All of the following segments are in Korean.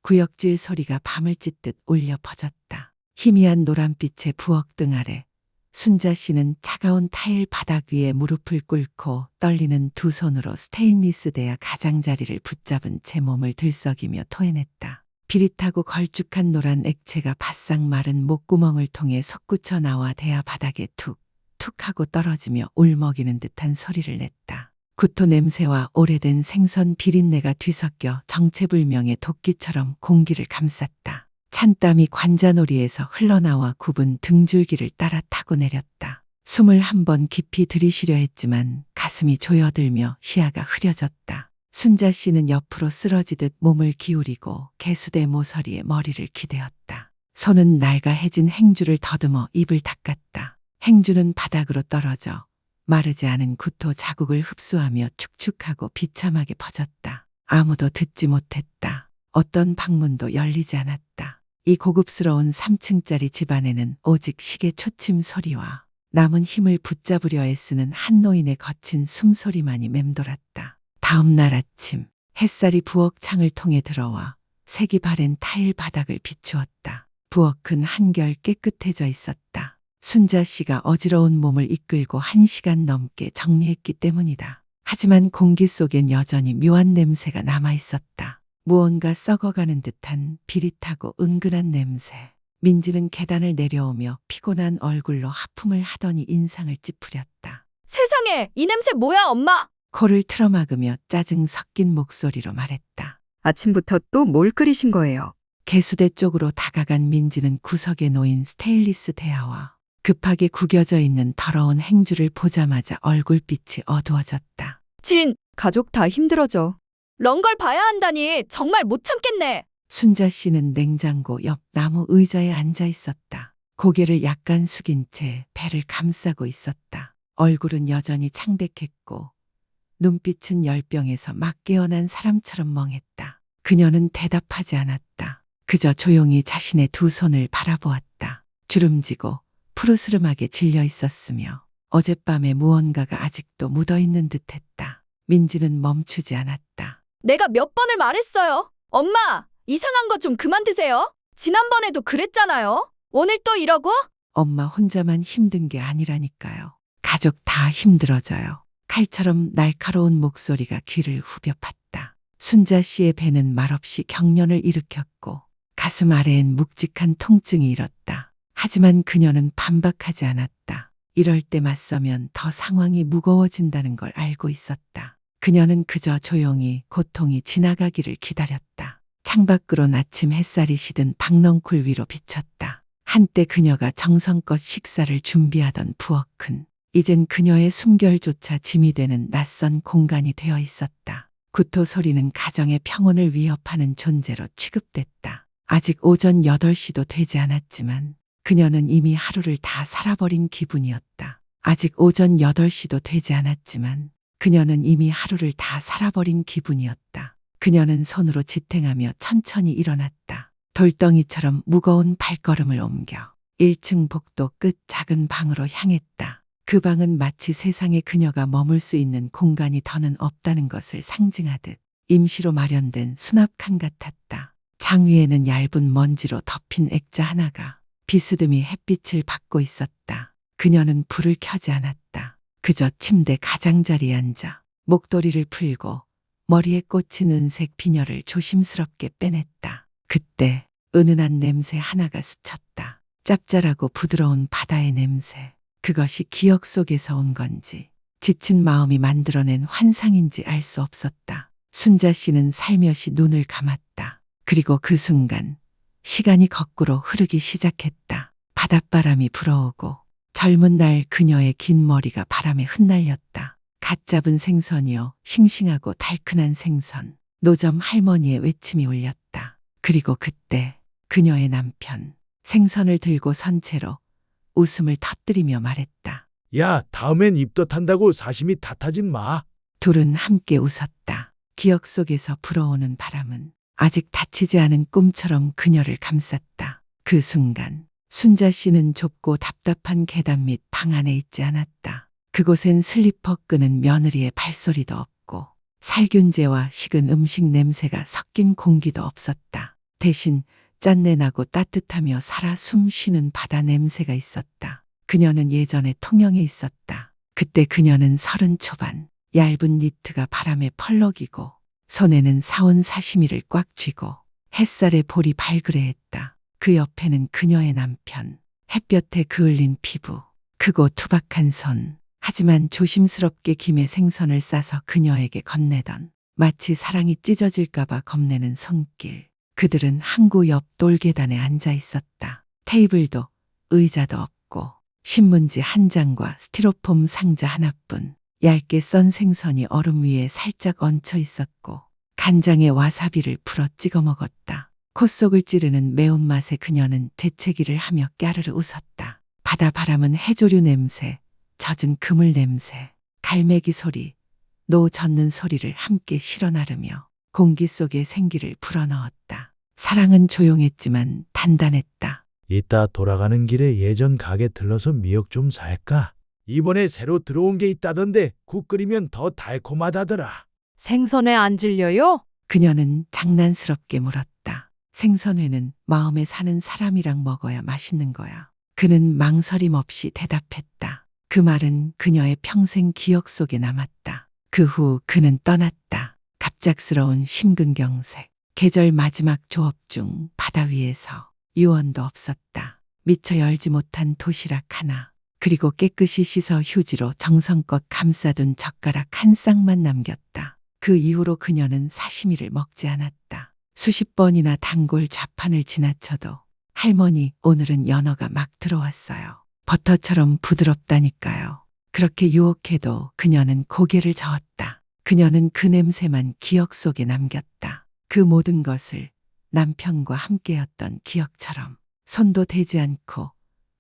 구역질 소리가 밤을 찢듯 울려 퍼졌다. 희미한 노란빛의 부엌 등 아래 순자 씨는 차가운 타일 바닥 위에 무릎을 꿇고 떨리는 두 손으로 스테인리스 대야 가장자리를 붙잡은 채 몸을 들썩이며 토해냈다. 비릿하고 걸쭉한 노란 액체가 바싹 마른 목구멍을 통해 솟구쳐 나와 대야 바닥에 툭 하고 떨어지며 울먹이는 듯한 소리를 냈다. 구토 냄새와 오래된 생선 비린내가 뒤섞여 정체불명의 도끼처럼 공기를 감쌌다. 찬땀이 관자놀이에서 흘러나와 굽은 등줄기를 따라 타고 내렸다. 숨을 한 번 깊이 들이쉬려 했지만 가슴이 조여들며 시야가 흐려졌다. 순자 씨는 옆으로 쓰러지듯 몸을 기울이고 개수대 모서리에 머리를 기대었다. 손은 낡아해진 행주를 더듬어 입을 닦았다. 행주는 바닥으로 떨어져 마르지 않은 구토 자국을 흡수하며 축축하고 비참하게 퍼졌다. 아무도 듣지 못했다. 어떤 방문도 열리지 않았다. 이 고급스러운 3층짜리 집안에는 오직 시계 초침 소리와 남은 힘을 붙잡으려 애쓰는 한 노인의 거친 숨소리만이 맴돌았다. 다음 날 아침 햇살이 부엌 창을 통해 들어와 색이 바랜 타일 바닥을 비추었다. 부엌은 한결 깨끗해져 있었다. 순자 씨가 어지러운 몸을 이끌고 1시간 넘게 정리했기 때문이다. 하지만 공기 속엔 여전히 묘한 냄새가 남아 있었다. 무언가 썩어가는 듯한 비릿하고 은근한 냄새. 민지는 계단을 내려오며 피곤한 얼굴로 하품을 하더니 인상을 찌푸렸다. 세상에, 이 냄새 뭐야, 엄마? 코를 틀어막으며 짜증 섞인 목소리로 말했다. 아침부터 또 뭘 끓이신 거예요? 개수대 쪽으로 다가간 민지는 구석에 놓인 스테인리스 대야와 급하게 구겨져 있는 더러운 행주를 보자마자 얼굴빛이 어두워졌다. 진, 가족 다 힘들어져. 런걸 봐야 한다니 정말 못 참겠네. 순자 씨는 냉장고 옆 나무 의자에 앉아 있었다. 고개를 약간 숙인 채 배를 감싸고 있었다. 얼굴은 여전히 창백했고 눈빛은 열병에서 막 깨어난 사람처럼 멍했다. 그녀는 대답하지 않았다. 그저 조용히 자신의 두 손을 바라보았다. 주름지고 푸르스름하게 질려 있었으며 어젯밤에 무언가가 아직도 묻어있는 듯했다. 민지는 멈추지 않았다. 내가 몇 번을 말했어요. 엄마, 이상한 거 좀 그만 드세요. 지난번에도 그랬잖아요. 오늘 또 이러고? 엄마 혼자만 힘든 게 아니라니까요. 가족 다 힘들어져요. 칼처럼 날카로운 목소리가 귀를 후벼 팠다. 순자 씨의 배는 말없이 경련을 일으켰고 가슴 아래엔 묵직한 통증이 일었다. 하지만 그녀는 반박하지 않았다. 이럴 때 맞서면 더 상황이 무거워진다는 걸 알고 있었다. 그녀는 그저 조용히 고통이 지나가기를 기다렸다. 창밖으로 아침 햇살이 시든 박넝쿨 위로 비쳤다. 한때 그녀가 정성껏 식사를 준비하던 부엌은 이젠 그녀의 숨결조차 짐이 되는 낯선 공간이 되어 있었다. 구토 소리는 가정의 평온을 위협하는 존재로 취급됐다. 아직 오전 8시도 되지 않았지만 그녀는 이미 하루를 다 살아버린 기분이었다. 아직 오전 8시도 되지 않았지만 그녀는 이미 하루를 다 살아버린 기분이었다. 그녀는 손으로 지탱하며 천천히 일어났다. 돌덩이처럼 무거운 발걸음을 옮겨 1층 복도 끝 작은 방으로 향했다. 그 방은 마치 세상에 그녀가 머물 수 있는 공간이 더는 없다는 것을 상징하듯 임시로 마련된 수납칸 같았다. 장 위에는 얇은 먼지로 덮인 액자 하나가 비스듬히 햇빛을 받고 있었다. 그녀는 불을 켜지 않았다. 그저 침대 가장자리에 앉아 목도리를 풀고 머리에 꽂힌 은색 비녀를 조심스럽게 빼냈다. 그때 은은한 냄새 하나가 스쳤다. 짭짤하고 부드러운 바다의 냄새. 그것이 기억 속에서 온 건지 지친 마음이 만들어낸 환상인지 알 수 없었다. 순자 씨는 살며시 눈을 감았다. 그리고 그 순간 시간이 거꾸로 흐르기 시작했다. 바닷바람이 불어오고 젊은 날 그녀의 긴 머리가 바람에 흩날렸다. 갓 잡은 생선이요. 싱싱하고 달큰한 생선. 노점 할머니의 외침이 울렸다. 그리고 그때 그녀의 남편 생선을 들고 선 채로 웃음을 터뜨리며 말했다. 야, 다음엔 입덧한다고 사시미 탓하진 마. 둘은 함께 웃었다. 기억 속에서 불어오는 바람은 아직 닫히지 않은 꿈처럼 그녀를 감쌌다. 그 순간 순자 씨는 좁고 답답한 계단 밑 방 안에 있지 않았다. 그곳엔 슬리퍼 끄는 며느리의 발소리도 없고 살균제와 식은 음식 냄새가 섞인 공기도 없었다. 대신 짠내나고 따뜻하며 살아 숨쉬는 바다 냄새가 있었다. 그녀는 예전에 통영에 있었다. 그때 그녀는 30 초반, 얇은 니트가 바람에 펄럭이고 손에는 사온 사시미를 꽉 쥐고 햇살에 볼이 발그레했다. 그 옆에는 그녀의 남편, 햇볕에 그을린 피부, 크고 투박한 손, 하지만 조심스럽게 김에 생선을 싸서 그녀에게 건네던 마치 사랑이 찢어질까봐 겁내는 손길. 그들은 항구 옆 돌계단에 앉아 있었다. 테이블도 의자도 없고 신문지 한 장과 스티로폼 상자 하나뿐. 얇게 썬 생선이 얼음 위에 살짝 얹혀 있었고 간장에 와사비를 풀어 찍어 먹었다. 콧속을 찌르는 매운맛에 그녀는 재채기를 하며 까르르 웃었다. 바다 바람은 해조류 냄새, 젖은 그물 냄새, 갈매기 소리, 노 젓는 소리를 함께 실어 나르며 공기 속에 생기를 불어넣었다. 사랑은 조용했지만 단단했다. 이따 돌아가는 길에 예전 가게 들러서 미역 좀 살까? 이번에 새로 들어온 게 있다던데 국 끓이면 더 달콤하다더라. 생선에 안 질려요? 그녀는 장난스럽게 물었다. 생선회는 마음에 사는 사람이랑 먹어야 맛있는 거야. 그는 망설임 없이 대답했다. 그 말은 그녀의 평생 기억 속에 남았다. 그 후 그는 떠났다. 갑작스러운 심근경색. 계절 마지막 조업 중 바다 위에서 유언도 없었다. 미처 열지 못한 도시락 하나. 그리고 깨끗이 씻어 휴지로 정성껏 감싸둔 젓가락 한 쌍만 남겼다. 그 이후로 그녀는 사시미를 먹지 않았다. 수십 번이나 단골 좌판을 지나쳐도 할머니 오늘은 연어가 막 들어왔어요. 버터처럼 부드럽다니까요. 그렇게 유혹해도 그녀는 고개를 저었다. 그녀는 그 냄새만 기억 속에 남겼다. 그 모든 것을 남편과 함께였던 기억처럼 손도 대지 않고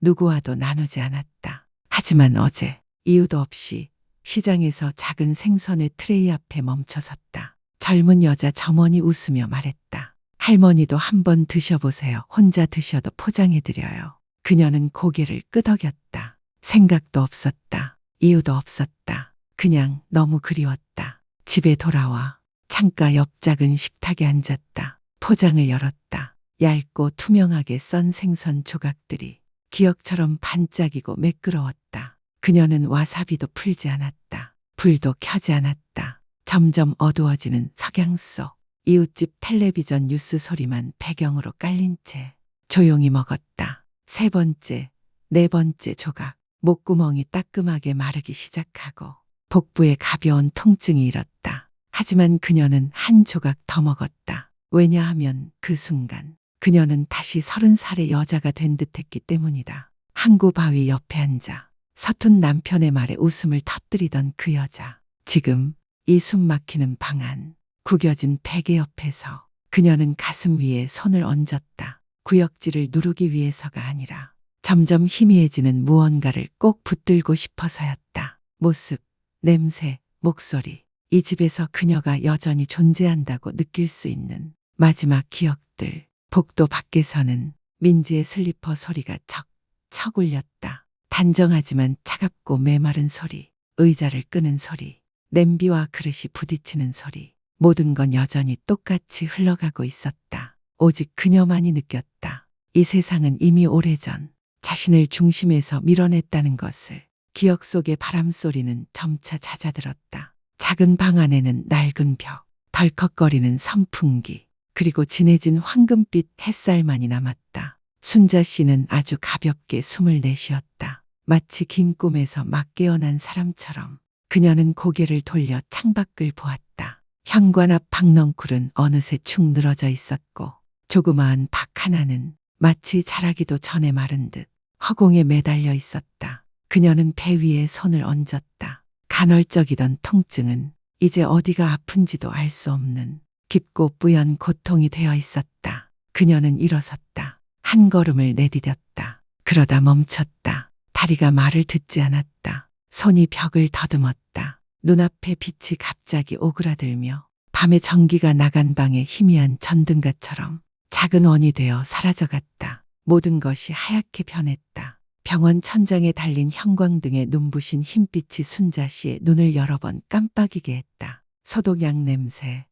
누구와도 나누지 않았다. 하지만 어제 이유도 없이 시장에서 작은 생선의 트레이 앞에 멈춰섰다. 젊은 여자 점원이 웃으며 말했다. 할머니도 한번 드셔보세요. 혼자 드셔도 포장해드려요. 그녀는 고개를 끄덕였다. 생각도 없었다. 이유도 없었다. 그냥 너무 그리웠다. 집에 돌아와 창가 옆 작은 식탁에 앉았다. 포장을 열었다. 얇고 투명하게 썬 생선 조각들이 기억처럼 반짝이고 매끄러웠다. 그녀는 와사비도 풀지 않았다. 불도 켜지 않았다. 점점 어두워지는 석양 속 이웃집 텔레비전 뉴스 소리만 배경으로 깔린 채 조용히 먹었다. 세 번째, 네 번째 조각. 목구멍이 따끔하게 마르기 시작하고 복부에 가벼운 통증이 일었다. 하지만 그녀는 한 조각 더 먹었다. 왜냐하면 그 순간 그녀는 다시 30살의 여자가 된 듯했기 때문이다. 항구 바위 옆에 앉아 서툰 남편의 말에 웃음을 터뜨리던 그 여자. 지금 이 숨 막히는 방 안, 구겨진 베개 옆에서 그녀는 가슴 위에 손을 얹었다. 구역질을 누르기 위해서가 아니라 점점 희미해지는 무언가를 꼭 붙들고 싶어서였다. 모습, 냄새, 목소리. 이 집에서 그녀가 여전히 존재한다고 느낄 수 있는 마지막 기억들. 복도 밖에서는 민지의 슬리퍼 소리가 척척 울렸다. 단정하지만 차갑고 메마른 소리. 의자를 끄는 소리. 냄비와 그릇이 부딪히는 소리. 모든 건 여전히 똑같이 흘러가고 있었다. 오직 그녀만이 느꼈다. 이 세상은 이미 오래전 자신을 중심에서 밀어냈다는 것을. 기억 속의 바람소리는 점차 잦아들었다. 작은 방 안에는 낡은 벽, 덜컥거리는 선풍기, 그리고 진해진 황금빛 햇살만이 남았다. 순자 씨는 아주 가볍게 숨을 내쉬었다. 마치 긴 꿈에서 막 깨어난 사람처럼 그녀는 고개를 돌려 창밖을 보았다. 현관 앞 박넝쿨은 어느새 축 늘어져 있었고 조그마한 박 하나는 마치 자라기도 전에 마른 듯 허공에 매달려 있었다. 그녀는 배 위에 손을 얹었다. 간헐적이던 통증은 이제 어디가 아픈지도 알 수 없는 깊고 뿌연 고통이 되어 있었다. 그녀는 일어섰다. 한 걸음을 내디뎠다. 그러다 멈췄다. 다리가 말을 듣지 않았다. 손이 벽을 더듬었다. 눈앞에 빛이 갑자기 오그라들며 밤에 전기가 나간 방의 희미한 전등가처럼 작은 원이 되어 사라져갔다. 모든 것이 하얗게 변했다. 병원 천장에 달린 형광등에 눈부신 흰빛이 순자 씨의 눈을 여러 번 깜빡이게 했다. 소독약 냄새,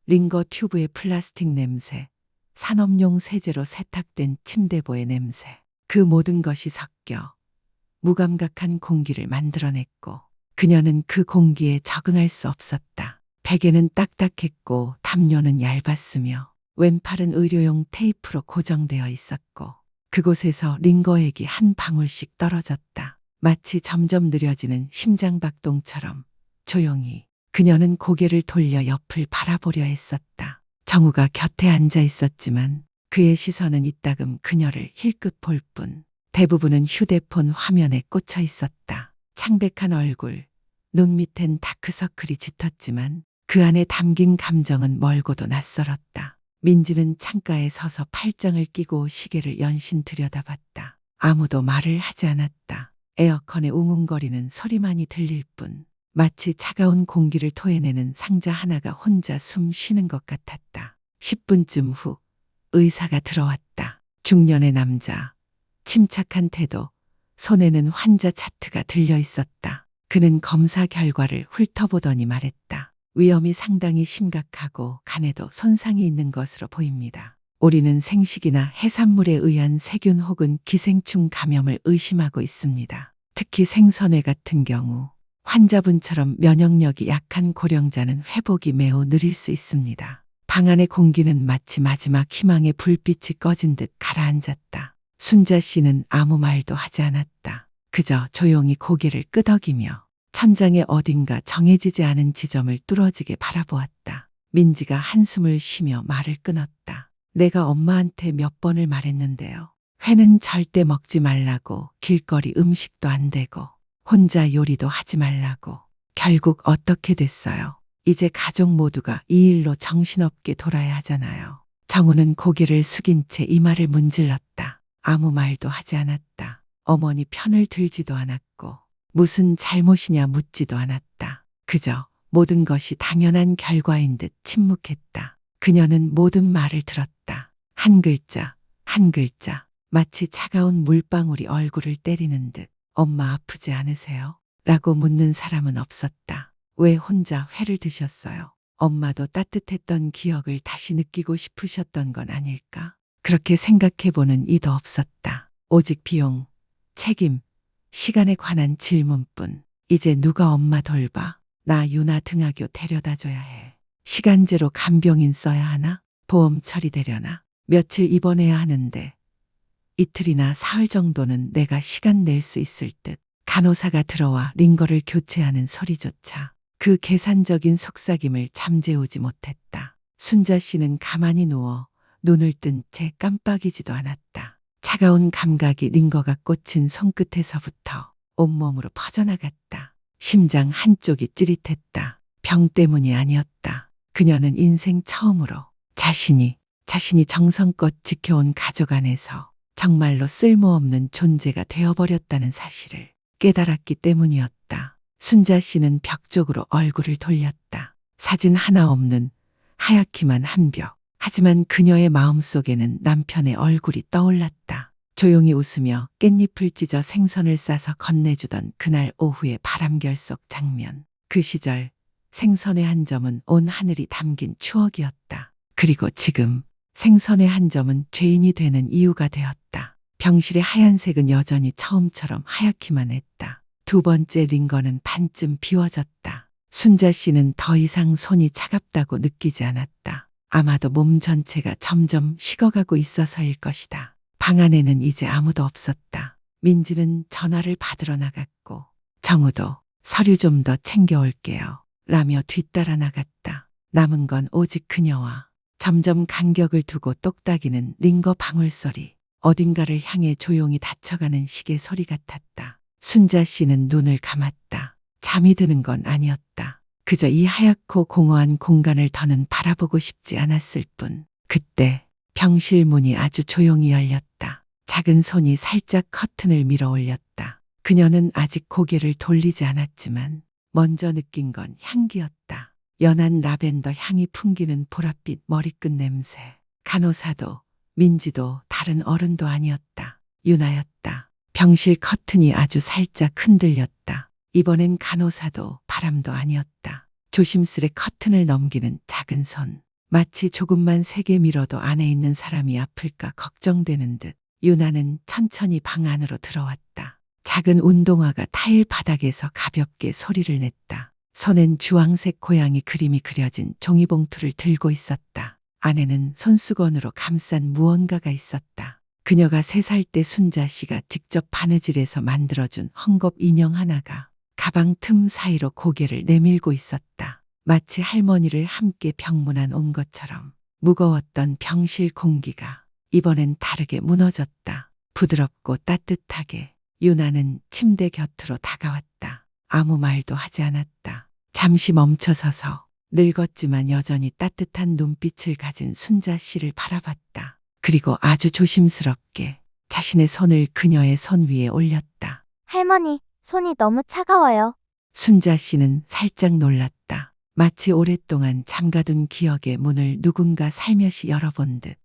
링거 튜브의 플라스틱 냄새, 산업용 세제로 세탁된 침대보의 냄새. 그 모든 것이 섞여 무감각한 공기를 만들어냈고 그녀는 그 공기에 적응할 수 없었다. 베개는 딱딱했고 담요는 얇았으며 왼팔은 의료용 테이프로 고정되어 있었고 그곳에서 링거액이 한 방울씩 떨어졌다. 마치 점점 느려지는 심장박동처럼 조용히 그녀는 고개를 돌려 옆을 바라보려 했었다. 정우가 곁에 앉아 있었지만 그의 시선은 이따금 그녀를 힐끗 볼 뿐 대부분은 휴대폰 화면에 꽂혀 있었다. 창백한 얼굴, 눈 밑엔 다크서클이 짙었지만 그 안에 담긴 감정은 멀고도 낯설었다. 민지는 창가에 서서 팔짱을 끼고 시계를 연신 들여다봤다. 아무도 말을 하지 않았다. 에어컨의 웅웅거리는 소리만이 들릴 뿐 마치 차가운 공기를 토해내는 상자 하나가 혼자 숨 쉬는 것 같았다. 10분쯤 후 의사가 들어왔다. 중년의 남자, 침착한 태도, 손에는 환자 차트가 들려 있었다. 그는 검사 결과를 훑어보더니 말했다. 위험이 상당히 심각하고 간에도 손상이 있는 것으로 보입니다. 우리는 생식이나 해산물에 의한 세균 혹은 기생충 감염을 의심하고 있습니다. 특히 생선회 같은 경우 환자분처럼 면역력이 약한 고령자는 회복이 매우 느릴 수 있습니다. 방 안의 공기는 마치 마지막 희망의 불빛이 꺼진 듯 가라앉았다. 순자 씨는 아무 말도 하지 않았다. 그저 조용히 고개를 끄덕이며 천장의 어딘가 정해지지 않은 지점을 뚫어지게 바라보았다. 민지가 한숨을 쉬며 말을 끊었다. 내가 엄마한테 몇 번을 말했는데요. 회는 절대 먹지 말라고, 길거리 음식도 안 되고, 혼자 요리도 하지 말라고. 결국 어떻게 됐어요? 이제 가족 모두가 이 일로 정신없게 돌아야 하잖아요. 정우는 고개를 숙인 채 이마를 문질렀다. 아무 말도 하지 않았다. 어머니 편을 들지도 않았고 무슨 잘못이냐 묻지도 않았다. 그저 모든 것이 당연한 결과인 듯 침묵했다. 그녀는 모든 말을 들었다. 한 글자, 한 글자. 마치 차가운 물방울이 얼굴을 때리는 듯. 엄마 아프지 않으세요? 라고 묻는 사람은 없었다. 왜 혼자 회를 드셨어요? 엄마도 따뜻했던 기억을 다시 느끼고 싶으셨던 건 아닐까? 그렇게 생각해보는 이도 없었다. 오직 비용, 책임, 시간에 관한 질문뿐. 이제 누가 엄마 돌봐? 나 유나 등하교 데려다줘야 해. 시간제로 간병인 써야 하나? 보험 처리되려나? 며칠 입원해야 하는데 이틀이나 사흘 정도는 내가 시간 낼 수 있을 듯. 간호사가 들어와 링거를 교체하는 소리조차 그 계산적인 속삭임을 잠재우지 못했다. 순자 씨는 가만히 누워 눈을 뜬 채 깜빡이지도 않았다. 차가운 감각이 링거가 꽂힌 손끝에서부터 온몸으로 퍼져나갔다. 심장 한쪽이 찌릿했다. 병 때문이 아니었다. 그녀는 인생 처음으로 자신이 정성껏 지켜온 가족 안에서 정말로 쓸모없는 존재가 되어버렸다는 사실을 깨달았기 때문이었다. 순자 씨는 벽 쪽으로 얼굴을 돌렸다. 사진 하나 없는 하얗기만 한 벽. 하지만 그녀의 마음속에는 남편의 얼굴이 떠올랐다. 조용히 웃으며 깻잎을 찢어 생선을 싸서 건네주던 그날 오후의 바람결 속 장면. 그 시절 생선의 한 점은 온 하늘이 담긴 추억이었다. 그리고 지금 생선의 한 점은 죄인이 되는 이유가 되었다. 병실의 하얀색은 여전히 처음처럼 하얗기만 했다. 두 번째 링거는 반쯤 비워졌다. 순자 씨는 더 이상 손이 차갑다고 느끼지 않았다. 아마도 몸 전체가 점점 식어가고 있어서일 것이다. 방 안에는 이제 아무도 없었다. 민지는 전화를 받으러 나갔고 정우도 서류 좀 더 챙겨올게요. 라며 뒤따라 나갔다. 남은 건 오직 그녀와 점점 간격을 두고 똑딱이는 링거 방울소리. 어딘가를 향해 조용히 닫혀가는 시계 소리 같았다. 순자 씨는 눈을 감았다. 잠이 드는 건 아니었다. 그저 이 하얗고 공허한 공간을 더는 바라보고 싶지 않았을 뿐. 그때 병실 문이 아주 조용히 열렸다. 작은 손이 살짝 커튼을 밀어 올렸다. 그녀는 아직 고개를 돌리지 않았지만 먼저 느낀 건 향기였다. 연한 라벤더 향이 풍기는 보랏빛 머리끝 냄새. 간호사도 민지도 다른 어른도 아니었다. 유나였다. 병실 커튼이 아주 살짝 흔들렸다. 이번엔 간호사도 바람도 아니었다. 조심스레 커튼을 넘기는 작은 손. 마치 조금만 세게 밀어도 안에 있는 사람이 아플까 걱정되는 듯 유나는 천천히 방 안으로 들어왔다. 작은 운동화가 타일 바닥에서 가볍게 소리를 냈다. 손엔 주황색 고양이 그림이 그려진 종이봉투를 들고 있었다. 안에는 손수건으로 감싼 무언가가 있었다. 그녀가 3살 때 순자 씨가 직접 바느질해서 만들어준 헝겊 인형 하나가 가방 틈 사이로 고개를 내밀고 있었다. 마치 할머니를 함께 병문안 온 것처럼 무거웠던 병실 공기가 이번엔 다르게 무너졌다. 부드럽고 따뜻하게 유나는 침대 곁으로 다가왔다. 아무 말도 하지 않았다. 잠시 멈춰서서 늙었지만 여전히 따뜻한 눈빛을 가진 순자 씨를 바라봤다. 그리고 아주 조심스럽게 자신의 손을 그녀의 손 위에 올렸다. 할머니, 손이 너무 차가워요. 순자 씨는 살짝 놀랐다. 마치 오랫동안 잠가둔 기억의 문을 누군가 살며시 열어본 듯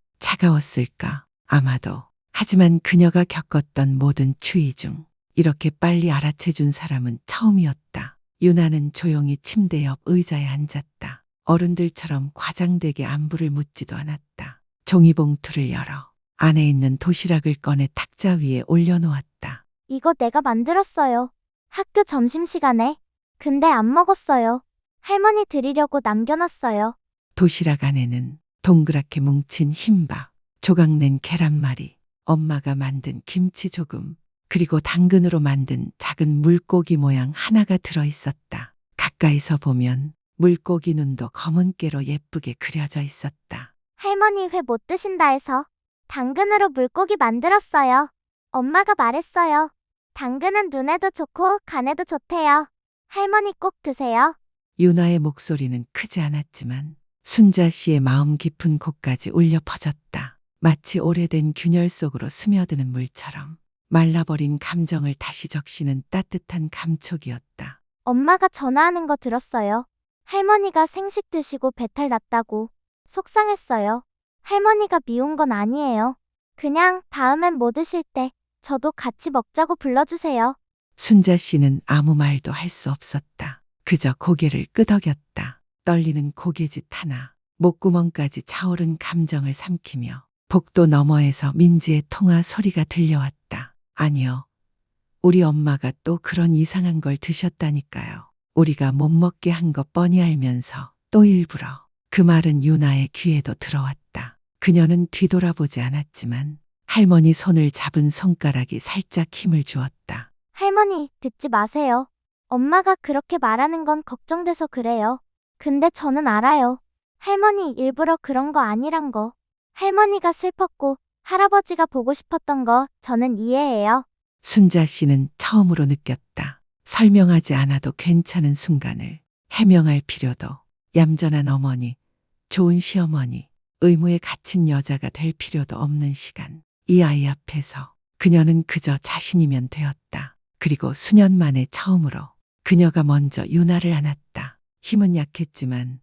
차가웠을까? 아마도. 하지만 그녀가 겪었던 모든 추위 중 이렇게 빨리 알아채준 사람은 처음이었다. 유나는 조용히 침대 옆 의자에 앉았다. 어른들처럼 과장되게 안부를 묻지도 않았다. 종이봉투를 열어 안에 있는 도시락을 꺼내 탁자 위에 올려놓았다. 이거 내가 만들었어요. 학교 점심시간에. 근데 안 먹었어요. 할머니 드리려고 남겨놨어요. 도시락 안에는 동그랗게 뭉친 흰밥, 조각낸 계란말이, 엄마가 만든 김치 조금, 그리고 당근으로 만든 작은 물고기 모양 하나가 들어있었다. 가까이서 보면 물고기 눈도 검은깨로 예쁘게 그려져 있었다. 할머니 회 못 드신다 해서 당근으로 물고기 만들었어요. 엄마가 말했어요. 당근은 눈에도 좋고 간에도 좋대요. 할머니 꼭 드세요. 유나의 목소리는 크지 않았지만 순자 씨의 마음 깊은 곳까지 울려 퍼졌다. 마치 오래된 균열 속으로 스며드는 물처럼 말라버린 감정을 다시 적시는 따뜻한 감촉이었다. 엄마가 전화하는 거 들었어요. 할머니가 생식 드시고 배탈 났다고. 속상했어요. 할머니가 미운 건 아니에요. 그냥 다음엔 뭐 드실 때 저도 같이 먹자고 불러주세요. 순자 씨는 아무 말도 할 수 없었다. 그저 고개를 끄덕였다. 떨리는 고개짓 하나, 목구멍까지 차오른 감정을 삼키며 복도 너머에서 민지의 통화 소리가 들려왔다. 아니요. 우리 엄마가 또 그런 이상한 걸 드셨다니까요. 우리가 못 먹게 한 거 뻔히 알면서 또 일부러. 그 말은 유나의 귀에도 들어왔다. 그녀는 뒤돌아보지 않았지만 할머니 손을 잡은 손가락이 살짝 힘을 주었다. 할머니, 듣지 마세요. 엄마가 그렇게 말하는 건 걱정돼서 그래요. 근데 저는 알아요. 할머니 일부러 그런 거 아니란 거. 할머니가 슬펐고 할아버지가 보고 싶었던 거 저는 이해해요. 순자 씨는 처음으로 느꼈다. 설명하지 않아도 괜찮은 순간을 해명할 필요도, 얌전한 어머니, 좋은 시어머니, 의무에 갇힌 여자가 될 필요도 없는 시간. 이 아이 앞에서 그녀는 그저 자신이면 되었다. 그리고 수년 만에 처음으로 그녀가 먼저 유나를 안았다. 힘은 약했지만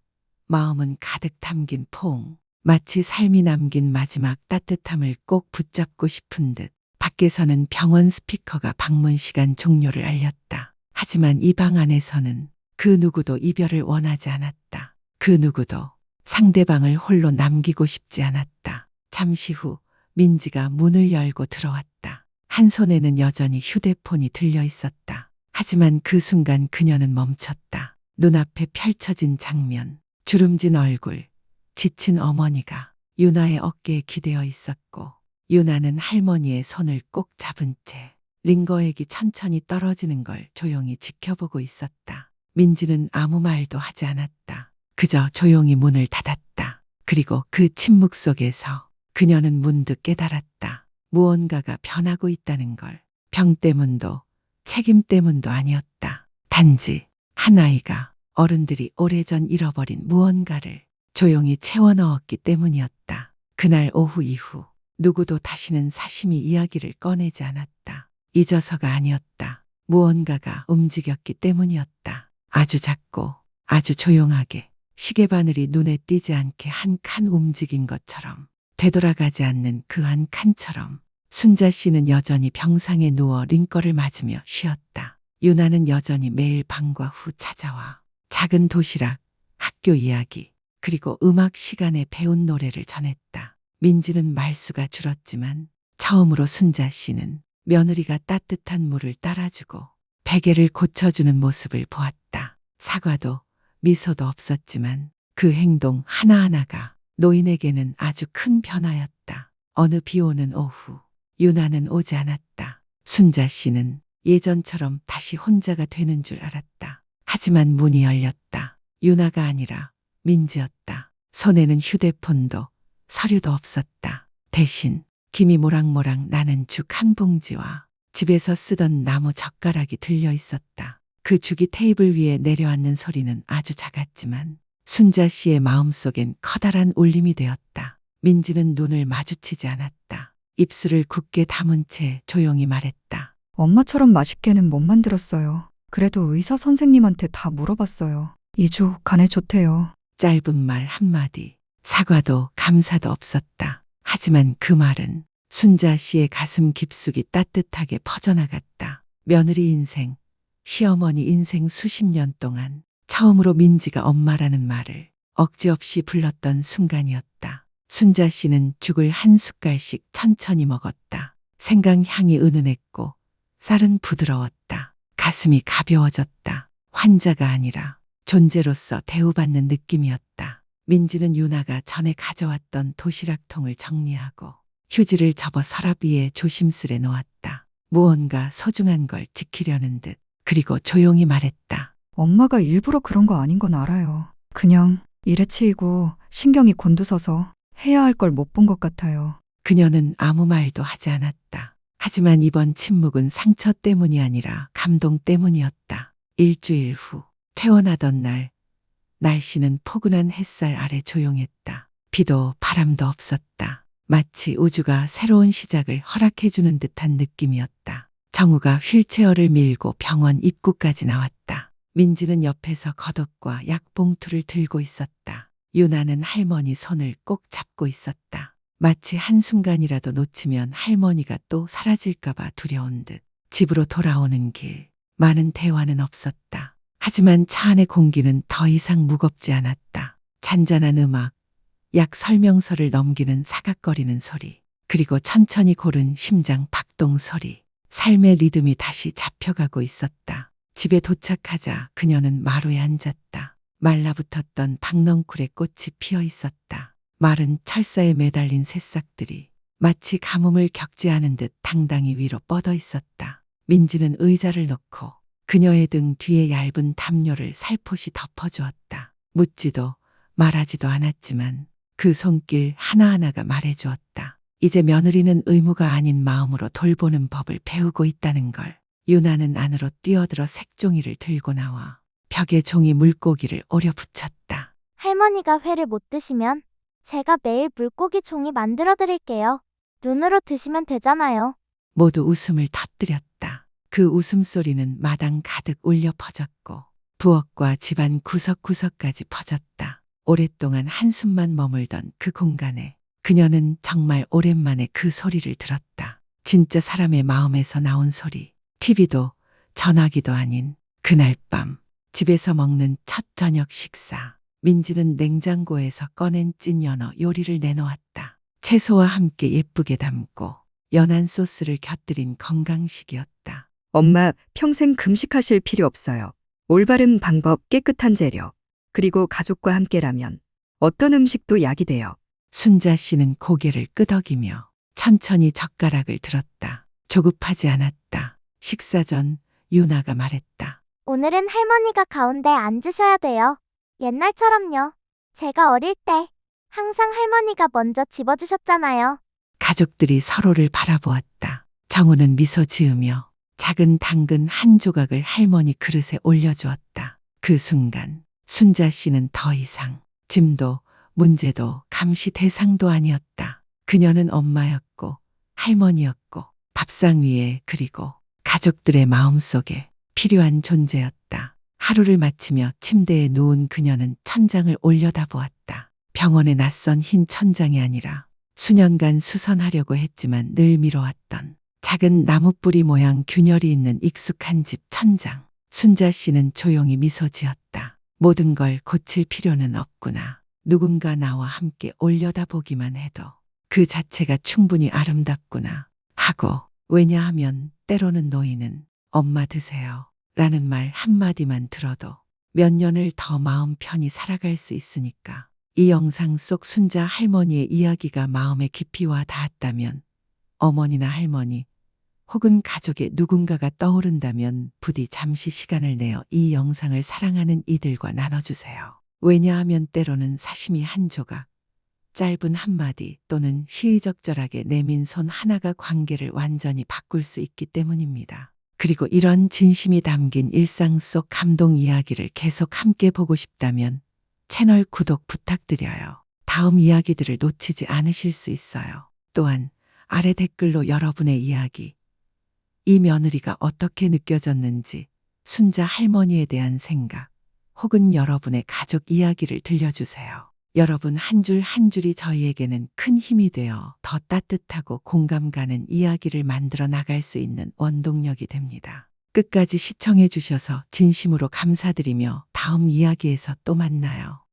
마음은 가득 담긴 포옹. 마치 삶이 남긴 마지막 따뜻함을 꼭 붙잡고 싶은 듯. 밖에서는 병원 스피커가 방문 시간 종료를 알렸다. 하지만 이 방 안에서는 그 누구도 이별을 원하지 않았다. 그 누구도 상대방을 홀로 남기고 싶지 않았다. 잠시 후 민지가 문을 열고 들어왔다. 한 손에는 여전히 휴대폰이 들려 있었다. 하지만 그 순간 그녀는 멈췄다. 눈앞에 펼쳐진 장면, 주름진 얼굴, 지친 어머니가 유나의 어깨에 기대어 있었고 유나는 할머니의 손을 꼭 잡은 채 링거액이 천천히 떨어지는 걸 조용히 지켜보고 있었다. 민지는 아무 말도 하지 않았다. 그저 조용히 문을 닫았다. 그리고 그 침묵 속에서 그녀는 문득 깨달았다. 무언가가 변하고 있다는 걸. 병 때문도 책임 때문도 아니었다. 단지 한 아이가 어른들이 오래전 잃어버린 무언가를 조용히 채워 넣었기 때문이었다. 그날 오후 이후 누구도 다시는 사시미 이야기를 꺼내지 않았다. 잊어서가 아니었다. 무언가가 움직였기 때문이었다. 아주 작고 아주 조용하게 시계바늘이 눈에 띄지 않게 한 칸 움직인 것처럼 되돌아가지 않는 그 한 칸처럼 순자 씨는 여전히 병상에 누워 링거를 맞으며 쉬었다. 유나는 여전히 매일 방과 후 찾아와 작은 도시락, 학교 이야기, 그리고 음악 시간에 배운 노래를 전했다. 민지는 말수가 줄었지만 처음으로 순자 씨는 며느리가 따뜻한 물을 따라주고 베개를 고쳐주는 모습을 보았다. 사과도 미소도 없었지만 그 행동 하나하나가 노인에게는 아주 큰 변화였다. 어느 비 오는 오후 유나는 오지 않았다. 순자 씨는 예전처럼 다시 혼자가 되는 줄 알았다. 하지만 문이 열렸다. 유나가 아니라 민지였다. 손에는 휴대폰도 서류도 없었다. 대신 김이 모락모락 나는 죽 한 봉지와 집에서 쓰던 나무 젓가락이 들려 있었다. 그 죽이 테이블 위에 내려앉는 소리는 아주 작았지만 순자 씨의 마음속엔 커다란 울림이 되었다. 민지는 눈을 마주치지 않았다. 입술을 굳게 다문 채 조용히 말했다. 엄마처럼 맛있게는 못 만들었어요. 그래도 의사 선생님한테 다 물어봤어요. 이주 간에 좋대요. 짧은 말 한마디, 사과도 감사도 없었다. 하지만 그 말은 순자 씨의 가슴 깊숙이 따뜻하게 퍼져나갔다. 며느리 인생, 시어머니 인생 수십 년 동안 처음으로 민지가 엄마라는 말을 억지 없이 불렀던 순간이었다. 순자 씨는 죽을 한 숟갈씩 천천히 먹었다. 생강 향이 은은했고 쌀은 부드러웠다. 가슴이 가벼워졌다. 환자가 아니라 존재로서 대우받는 느낌이었다. 민지는 유나가 전에 가져왔던 도시락통을 정리하고 휴지를 접어 서랍 위에 조심스레 놓았다. 무언가 소중한 걸 지키려는 듯. 그리고 조용히 말했다. 엄마가 일부러 그런 거 아닌 건 알아요. 그냥 일에 치이고 신경이 곤두서서 해야 할 걸 못 본 것 같아요. 그녀는 아무 말도 하지 않았다. 하지만 이번 침묵은 상처 때문이 아니라 감동 때문이었다. 일주일 후 퇴원하던 날 날씨는 포근한 햇살 아래 조용했다. 비도 바람도 없었다. 마치 우주가 새로운 시작을 허락해주는 듯한 느낌이었다. 정우가 휠체어를 밀고 병원 입구까지 나왔다. 민지는 옆에서 겉옷과 약봉투를 들고 있었다. 유나는 할머니 손을 꼭 잡고 있었다. 마치 한순간이라도 놓치면 할머니가 또 사라질까봐 두려운 듯. 집으로 돌아오는 길, 많은 대화는 없었다. 하지만 차 안의 공기는 더 이상 무겁지 않았다. 잔잔한 음악, 약 설명서를 넘기는 사각거리는 소리, 그리고 천천히 고른 심장 박동 소리. 삶의 리듬이 다시 잡혀가고 있었다. 집에 도착하자 그녀는 마루에 앉았다. 말라붙었던 박넝쿨에 꽃이 피어 있었다. 마른 철사에 매달린 새싹들이 마치 가뭄을 겪지 않은 듯 당당히 위로 뻗어 있었다. 민지는 의자를 놓고 그녀의 등 뒤에 얇은 담요를 살포시 덮어주었다. 묻지도 말하지도 않았지만 그 손길 하나하나가 말해주었다. 이제 며느리는 의무가 아닌 마음으로 돌보는 법을 배우고 있다는 걸. 유나는 안으로 뛰어들어 색종이를 들고 나와 벽에 종이 물고기를 오려 붙였다. 할머니가 회를 못 드시면 제가 매일 물고기 종이 만들어 드릴게요. 눈으로 드시면 되잖아요. 모두 웃음을 터뜨렸다. 그 웃음소리는 마당 가득 울려 퍼졌고 부엌과 집안 구석구석까지 퍼졌다. 오랫동안 한숨만 머물던 그 공간에 그녀는 정말 오랜만에 그 소리를 들었다. 진짜 사람의 마음에서 나온 소리. TV도 전화기도 아닌 그날 밤 집에서 먹는 첫 저녁 식사. 민지는 냉장고에서 꺼낸 찐 연어 요리를 내놓았다. 채소와 함께 예쁘게 담고 연한 소스를 곁들인 건강식이었다. 엄마 평생 금식하실 필요 없어요. 올바른 방법, 깨끗한 재료, 그리고 가족과 함께라면 어떤 음식도 약이 돼요. 순자 씨는 고개를 끄덕이며 천천히 젓가락을 들었다. 조급하지 않았다. 식사 전 유나가 말했다. 오늘은 할머니가 가운데 앉으셔야 돼요. 옛날처럼요. 제가 어릴 때 항상 할머니가 먼저 집어주셨잖아요. 가족들이 서로를 바라보았다. 정우는 미소 지으며 작은 당근 한 조각을 할머니 그릇에 올려주었다. 그 순간 순자 씨는 더 이상 짐도 문제도 감시 대상도 아니었다. 그녀는 엄마였고 할머니였고 밥상 위에 그리고 가족들의 마음속에 필요한 존재였다. 하루를 마치며 침대에 누운 그녀는 천장을 올려다보았다. 병원의 낯선 흰 천장이 아니라 수년간 수선하려고 했지만 늘 미뤄왔던 작은 나무뿌리 모양 균열이 있는 익숙한 집 천장. 순자 씨는 조용히 미소 지었다. 모든 걸 고칠 필요는 없구나. 누군가 나와 함께 올려다보기만 해도 그 자체가 충분히 아름답구나 하고, 왜냐하면 때로는 노인은 엄마 드세요 라는 말 한마디만 들어도 몇 년을 더 마음 편히 살아갈 수 있으니까. 이 영상 속 순자 할머니의 이야기가 마음에 깊이 와 닿았다면, 어머니나 할머니 혹은 가족의 누군가가 떠오른다면 부디 잠시 시간을 내어 이 영상을 사랑하는 이들과 나눠주세요. 왜냐하면 때로는 사심이 한 조각, 짧은 한마디 또는 시의적절하게 내민 손 하나가 관계를 완전히 바꿀 수 있기 때문입니다. 그리고 이런 진심이 담긴 일상 속 감동 이야기를 계속 함께 보고 싶다면 채널 구독 부탁드려요. 다음 이야기들을 놓치지 않으실 수 있어요. 또한 아래 댓글로 여러분의 이야기, 이 며느리가 어떻게 느껴졌는지, 순자 할머니에 대한 생각, 혹은 여러분의 가족 이야기를 들려주세요. 여러분 한 줄 한 줄이 저희에게는 큰 힘이 되어 더 따뜻하고 공감 가는 이야기를 만들어 나갈 수 있는 원동력이 됩니다. 끝까지 시청해 주셔서 진심으로 감사드리며 다음 이야기에서 또 만나요.